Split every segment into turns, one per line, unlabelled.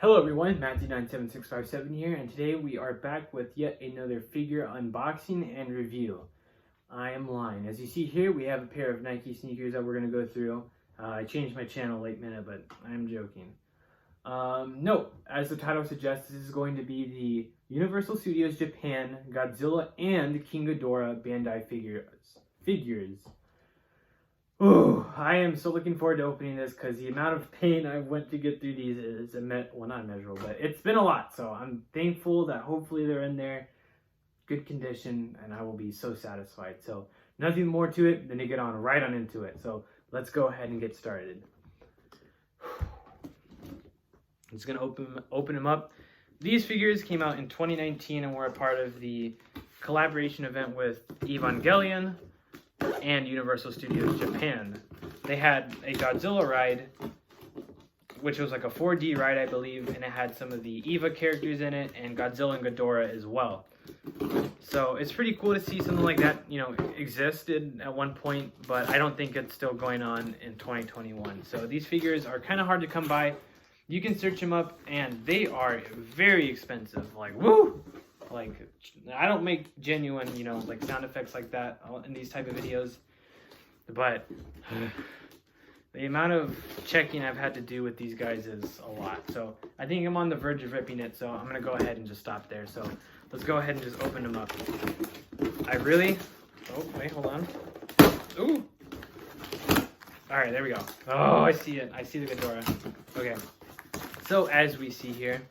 Hello everyone, Matthew97657 here, and today we are back with yet another figure unboxing and review. I am lying. As you see here, we have a pair of Nike sneakers that we're going to go through. I changed my channel late minute, but I'm joking. No, as the title suggests, this is going to be the Universal Studios Japan Godzilla and King Ghidorah Bandai figures. Oh, I am so looking forward to opening this because the amount of pain I went to get through these is, well, not immeasurable, but it's been a lot. So I'm thankful that hopefully they're in there, good condition, and I will be so satisfied. So nothing more to it than to get on right on into it. So let's go ahead and get started. I'm just gonna open them up. These figures came out in 2019 and were a part of the collaboration event with Evangelion and Universal Studios Japan. They had a Godzilla ride, which was like a 4D ride, I believe, and it had some of the Eva characters in it and Godzilla and Ghidorah as well. So it's pretty cool to see something like that, existed at one point, but I don't think it's still going on in 2021. So these figures are kind of hard to come by. You can search them up, and they are very expensive. Like, woo! Like, I don't make genuine, like sound effects like that in these type of videos, but the amount of checking I've had to do with these guys is a lot. So I think I'm on the verge of ripping it, so I'm going to go ahead and just stop there. So let's go ahead and just open them up. Oh, wait, hold on. Ooh! Alright, there we go. Oh, I see it. I see the Ghidorah. Okay. So as we see here,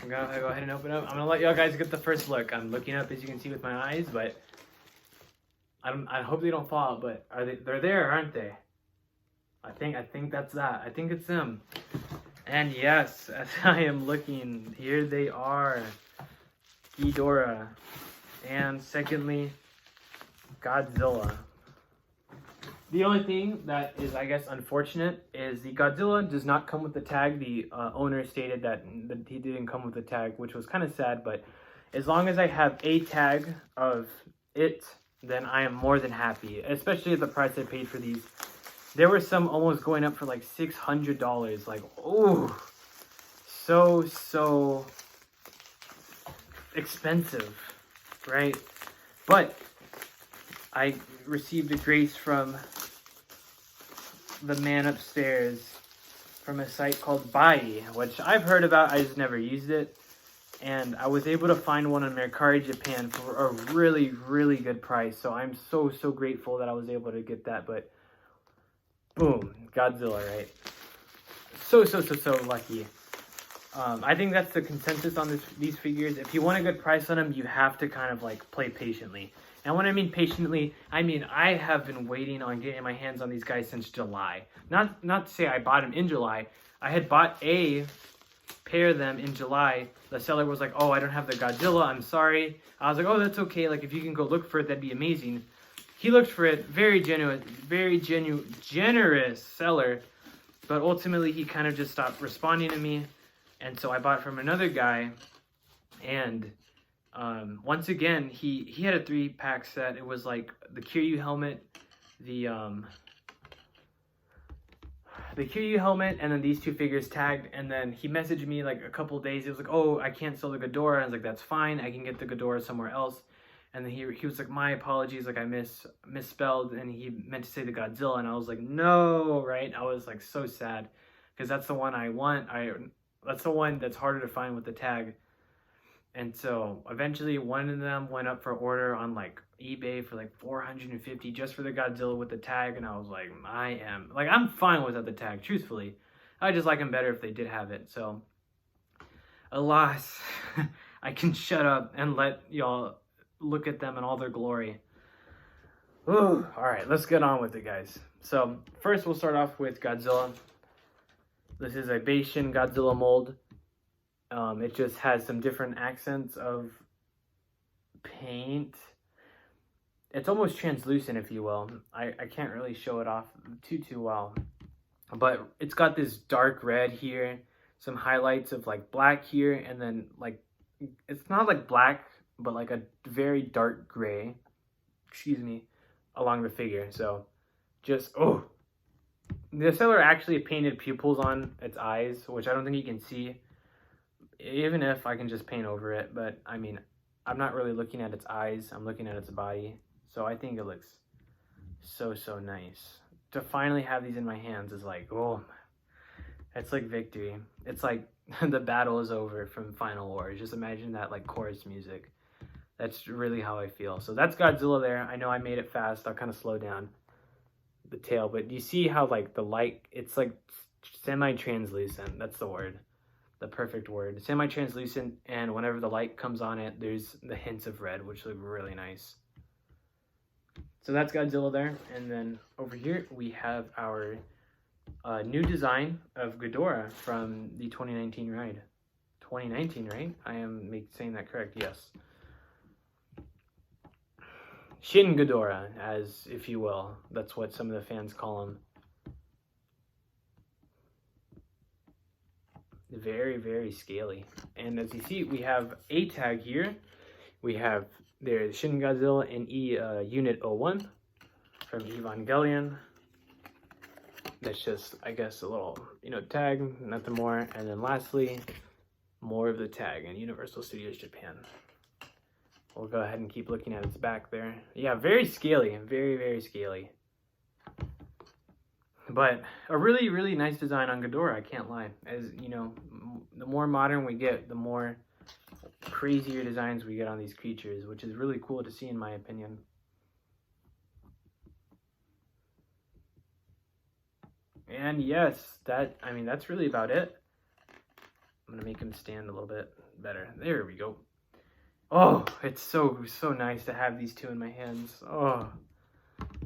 I'm gonna go ahead and open up. I'm gonna let y'all guys get the first look. I'm looking up, as you can see, with my eyes, but I hope they don't fall out. But they're there, aren't they? I think that's that. I think it's them. And yes, as I am looking, here they are, Ghidorah, and secondly, Godzilla. The only thing that is, I guess, unfortunate is the Godzilla does not come with the tag. The owner stated that he didn't come with the tag, which was kind of sad, but as long as I have a tag of it, then I am more than happy, especially at the price I paid for these. There were some almost going up for like $600, like, oh, so expensive, right? But I received a grace from the man upstairs from a site called Bandai, which I've heard about. I just never used it, and I was able to find one on Mercari Japan for a really, really good price. So I'm so grateful that I was able to get that. But boom, Godzilla, right? So lucky. I think that's the consensus on these figures. If you want a good price on them, you have to kind of like play patiently. And when I mean patiently, I mean I have been waiting on getting my hands on these guys since July. Not to say I bought them in July. I had bought a pair of them in July. The seller was like, "Oh, I don't have the Godzilla. I'm sorry." I was like, "Oh, that's okay. Like, if you can go look for it, that'd be amazing." He looked for it. Very generous seller. But ultimately, he kind of just stopped responding to me. And so I bought from another guy, and once again, he had a 3-pack set. It was like the Kiryu helmet, the Kiryu helmet, and then these two figures tagged. And then he messaged me like a couple days. It was like, "Oh, I can't sell the Ghidorah." I was like, "That's fine. I can get the Ghidorah somewhere else." And then he was like, "My apologies. Like I misspelled, and he meant to say the Godzilla." And I was like, "No, right?" I was like so sad because that's the one I want. That's the one that's harder to find with the tag. And so eventually one of them went up for order on like eBay for like $450 just for the Godzilla with the tag. And I was like, I'm fine without the tag, truthfully. I just like them better if they did have it. So alas, I can shut up and let y'all look at them in all their glory. Ooh, all right, let's get on with it, guys. So first we'll start off with Godzilla. This is a Shin Godzilla mold. It just has some different accents of paint. It's almost translucent, if you will. I can't really show it off too well. But it's got this dark red here, some highlights of like black here, and then like, it's not like black, but like a very dark gray, along the figure. So just, oh, The seller actually painted pupils on its eyes, which I don't think you can see, even if I can just paint over it. But I mean, I'm not really looking at its eyes, I'm looking at its body. So I think it looks so nice. To finally have these in my hands is like, oh, it's like victory. It's like the battle is over from Final Wars. Just imagine that like chorus music. That's really how I feel. So that's Godzilla there. I know I made it fast. I'll kind of slow down the tail, but you see how like the light, it's like semi-translucent. That's the word, the perfect word. Semi-translucent, and whenever the light comes on it, there's the hints of red, which look really nice. So that's Godzilla there. And then over here we have our new design of Ghidorah from the 2019 ride. 2019, right? I am saying that correct, yes. Shin Ghidorah, as if you will. That's what some of the fans call him. Very scaly. And as you see, we have a tag here. We have there's Shin Godzilla in Unit 01 from Evangelion. That's just, I guess, a little, tag, nothing more. And then lastly, more of the tag in Universal Studios Japan. We'll go ahead and keep looking at its back there. Yeah, very scaly, very scaly. But a really nice design on Ghidorah, I can't lie. As you know, the more modern we get, the more crazier designs we get on these creatures, which is really cool to see in my opinion. And yes, that's really about it. I'm gonna make him stand a little bit better. There we go. Oh, it's so nice to have these two in my hands. Oh,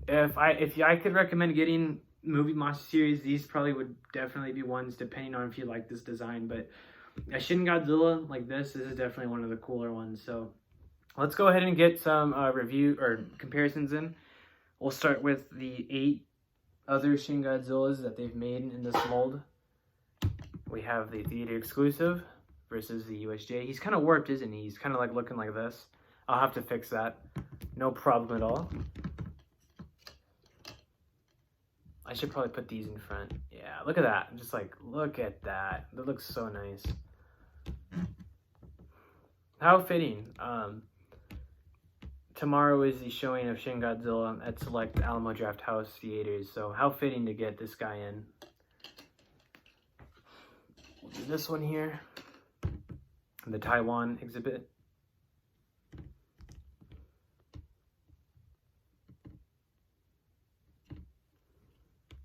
if I could recommend getting movie monster series, these probably would definitely be ones, depending on if you like this design. But a Shin Godzilla like this is definitely one of the cooler ones. So let's go ahead and get some review or comparisons in. We'll start with the 8 other Shin Godzillas that they've made in this mold. We have the theater exclusive versus the USJ. He's kind of warped, isn't he? He's kind of like looking like this. I'll have to fix that. No problem at all. I should probably put these in front. Yeah, look at that. Just like, look at that. That looks so nice. How fitting. Tomorrow is the showing of Shin Godzilla at select Alamo Drafthouse theaters. So how fitting to get this guy in. We'll do this one here. The Taiwan exhibit.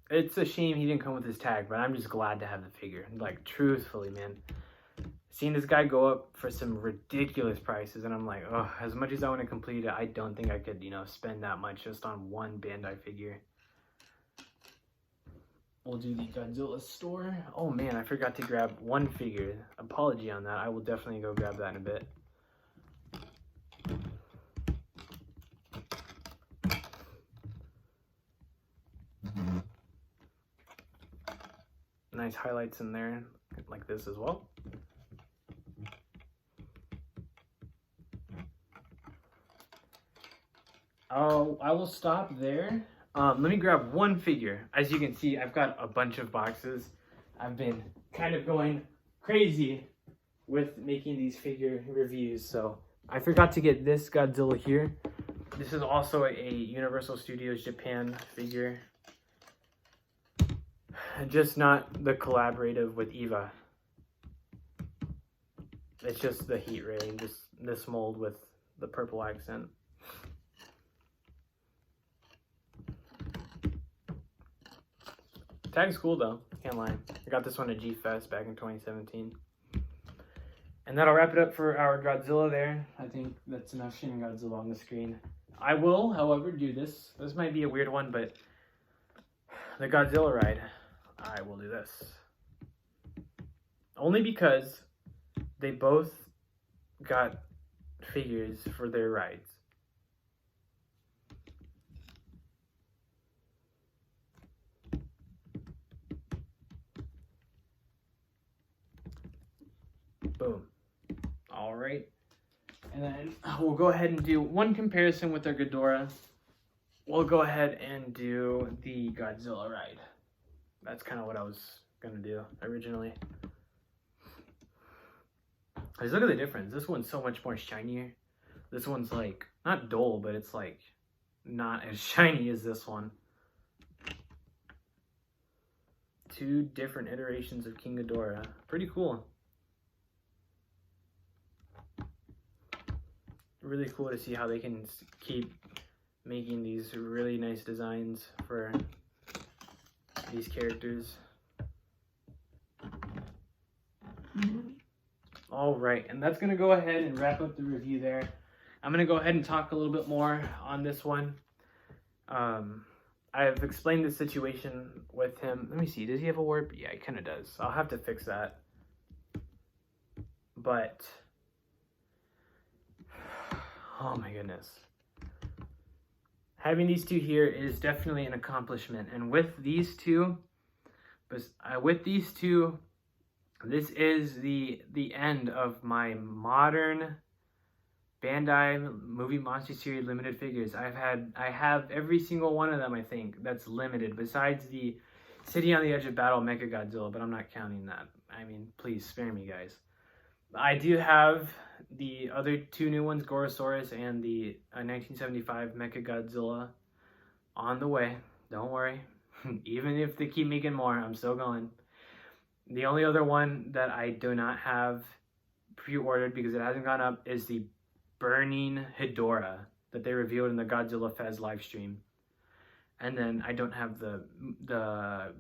It's a shame he didn't come with his tag, but I'm just glad to have the figure. Like, truthfully, man. Seeing this guy go up for some ridiculous prices, and I'm like, oh, as much as I want to complete it, I don't think I could, spend that much just on one Bandai figure. We'll do the Godzilla store. Oh man, I forgot to grab one figure. Apology on that. I will definitely go grab that in a bit. Nice highlights in there, like this as well. I will stop there. Let me grab one figure. As you can see, I've got a bunch of boxes. I've been kind of going crazy with making these figure reviews. So I forgot to get this Godzilla here. This is also a Universal Studios Japan figure. Just not the collaborative with Eva. It's just the heat ray, just this mold with the purple accent. Tag's cool though, can't lie. I got this one at G-Fest back in 2017. And that'll wrap it up for our Godzilla there. I think that's enough Shin Godzilla on the screen. I will, however, do this. This might be a weird one, but the Godzilla ride, I will do this. Only because they both got figures for their rides. Boom. All right. And then we'll go ahead and do one comparison with our Ghidorah. We'll go ahead and do the Godzilla ride. That's kind of what I was gonna do originally. Because look at the difference. This one's so much more shinier. This one's like, not dull, but it's like not as shiny as this one. Two different iterations of King Ghidorah. Pretty cool. Really cool to see how they can keep making these really nice designs for these characters. All right, and that's gonna go ahead and wrap up the review there. I'm gonna go ahead and talk a little bit more on this one. I've explained the situation with him. Let me see, does he have a warp? Yeah, he kind of does. I'll have to fix that. But, oh my goodness. Having these two here is definitely an accomplishment. And with these two, this is the end of my modern Bandai movie monster series limited figures. I have every single one of them, I think, that's limited, besides the City on the Edge of Battle Mecha Godzilla, but I'm not counting that. I mean, please spare me, guys. I do have the other two new ones, Gorosaurus and the 1975 Mecha Godzilla, on the way. Don't worry. Even if they keep making more, I'm still going. The only other one that I do not have pre-ordered because it hasn't gone up is the Burning Ghidorah that they revealed in the Godzilla Fez live stream. And then I don't have the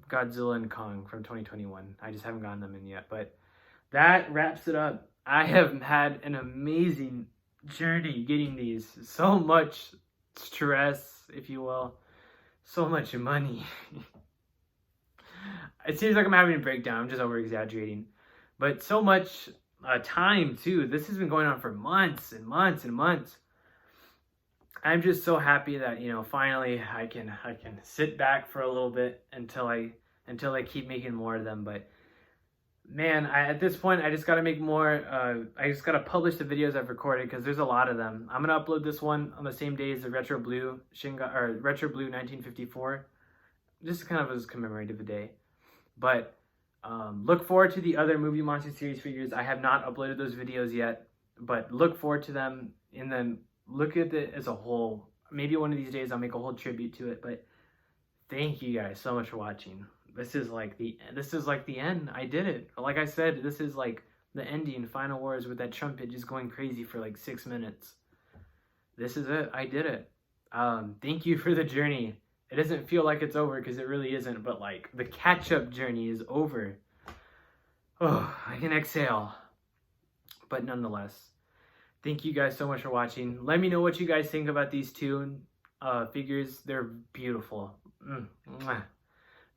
Godzilla and Kong from 2021. I just haven't gotten them in yet. But that wraps it up. I have had an amazing journey getting these. So much stress, if you will. So much money. It seems like I'm having a breakdown. I'm just over exaggerating. But so much time too. This has been going on for months and months and months. I'm just so happy that, you know, finally I can sit back for a little bit until I keep making more of them. But man, at this point I just got to make more. I just got to publish the videos I've recorded because there's a lot of them. I'm gonna upload this one on the same day as the Retro Blue Retro Blue 1954, just kind of as commemorative a day. But look forward to the other Movie Monster Series figures. I have not uploaded those videos yet, but look forward to them, and then look at it as a whole. Maybe one of these days I'll make a whole tribute to it. But thank you guys so much for watching. This is like the end. I did it. Like I said, this is like the ending, Final Wars, with that trumpet just going crazy for like 6 minutes. This is it. I did it. Thank you for the journey. It doesn't feel like it's over because it really isn't, but like the catch-up journey is over. Oh, I can exhale. But nonetheless, thank you guys so much for watching. Let me know what you guys think about these two figures. They're beautiful.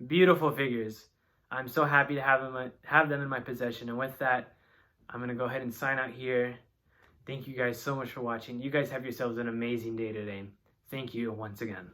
Beautiful figures. I'm so happy to have them in my possession. And with that, I'm going to go ahead and sign out here. Thank you guys so much for watching. You guys have yourselves an amazing day today. Thank you once again.